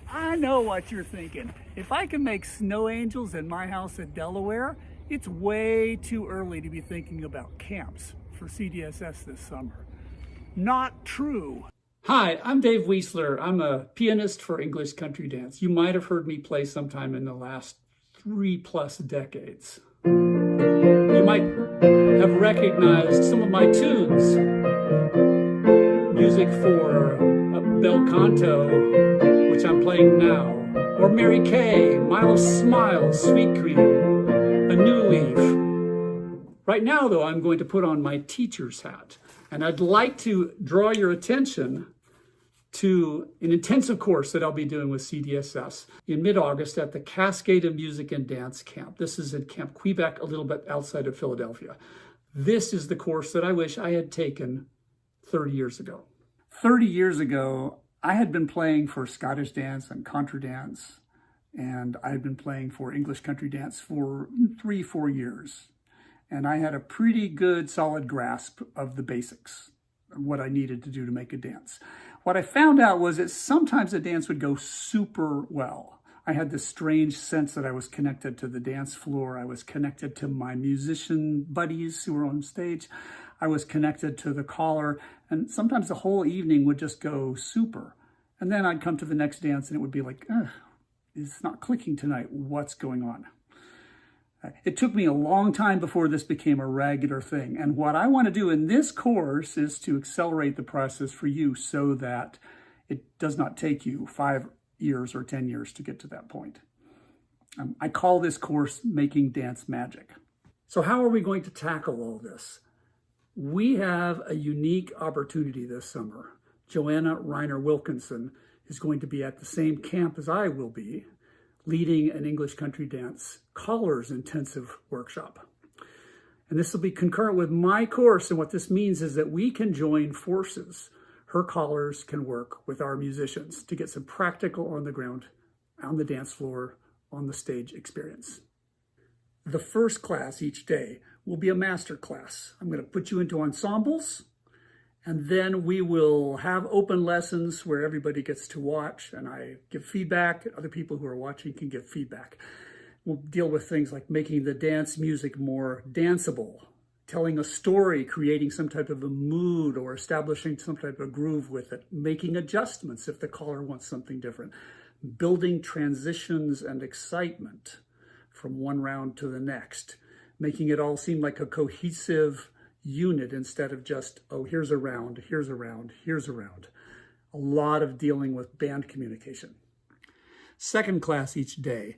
I know what you're thinking. If I can make snow angels in my house in Delaware, it's way too early to be thinking about camps for CDSS this summer. Not true. Hi, I'm Dave Wiesler. I'm a pianist for English country dance. You might have heard me play sometime in the last 3+ decades. You might have recognized some of my tunes. Music for Bel Canto, which I'm playing now, or Mary Kay, Mile of Smiles, Sweet Cream, A New Leaf. Right now, though, I'm going to put on my teacher's hat, and I'd like to draw your attention to an intensive course that I'll be doing with CDSS in mid-August at the Cascade of Music and Dance Camp. This is at Camp Quebec, a little bit outside of Philadelphia. This is the course that I wish I had taken 30 years ago. 30 years ago, I had been playing for Scottish dance and contra dance, and I had been playing for English country dance for 3-4 years. And I had a pretty good, solid grasp of the basics, of what I needed to do to make a dance. What I found out was that sometimes a dance would go super well. I had this strange sense that I was connected to the dance floor. I was connected to my musician buddies who were on stage. I was connected to the caller, and sometimes the whole evening would just go super. And then I'd come to the next dance and it would be like, it's not clicking tonight. What's going on? It took me a long time before this became a regular thing. And what I want to do in this course is to accelerate the process for you so that it does not take you 5 years or 10 years to get to that point. I call this course Making Dance Magic. So how are we going to tackle all this? We have a unique opportunity this summer. Joanna Reiner Wilkinson is going to be at the same camp as I will be, leading an English country dance callers intensive workshop. And this will be concurrent with my course, and what this means is that we can join forces. Her callers can work with our musicians to get some practical on the ground, on the dance floor, on the stage experience. The first class each day will be a master class. I'm going to put you into ensembles, and then we will have open lessons where everybody gets to watch and I give feedback. Other people who are watching can give feedback. We'll deal with things like making the dance music more danceable, telling a story, creating some type of a mood or establishing some type of groove with it, making adjustments if the caller wants something different, building transitions and excitement from one round to the next, making it all seem like a cohesive unit instead of just, oh, here's a round, here's a round, here's a round. A lot of dealing with band communication. Second class each day.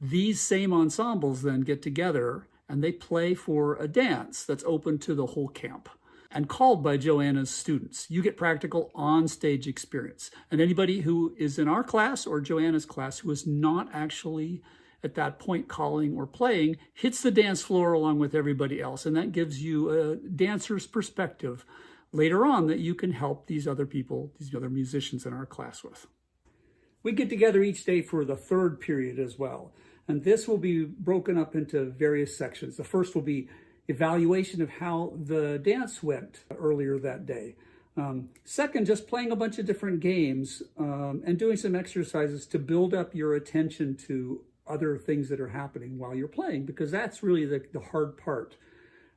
These same ensembles then get together and they play for a dance that's open to the whole camp and called by Joanna's students. You get practical on-stage experience. And anybody who is in our class or Joanna's class who is not actually at that point calling or playing hits the dance floor along with everybody else. And that gives you a dancer's perspective later on that you can help these other people, these other musicians in our class with. We get together each day for the third period as well. And this will be broken up into various sections. The first will be evaluation of how the dance went earlier that day. Second, just playing a bunch of different games and doing some exercises to build up your attention to other things that are happening while you're playing, because that's really the hard part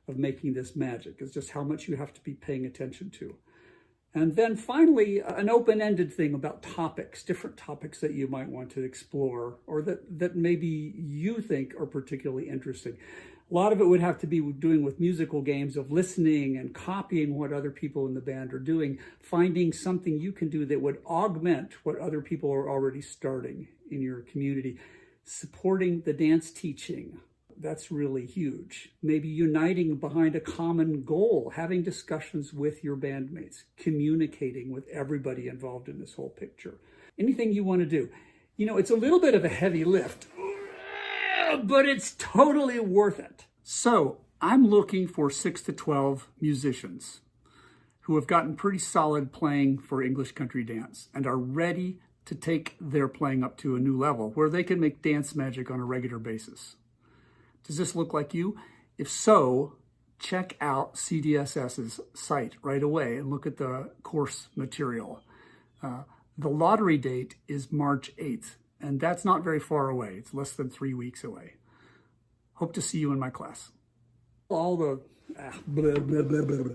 of making this magic, is just how much you have to be paying attention to. And then finally, an open-ended thing about topics, different topics that you might want to explore or that maybe you think are particularly interesting. A lot of it would have to be doing with musical games of listening and copying what other people in the band are doing, finding something you can do that would augment what other people are already starting in your community. Supporting the dance teaching, that's really huge. Maybe uniting behind a common goal, having discussions with your bandmates, communicating with everybody involved in this whole picture. Anything you want to do. You know, it's a little bit of a heavy lift, but it's totally worth it. So I'm looking for 6 to 12 musicians who have gotten pretty solid playing for English country dance and are ready to take their playing up to a new level where they can make dance magic on a regular basis. Does this look like you? If so, check out CDSS's site right away and look at the course material. The lottery date is March 8th, and that's not very far away. It's less than 3 weeks away. Hope to see you in my class. All the blah, blah, blah, blah, blah.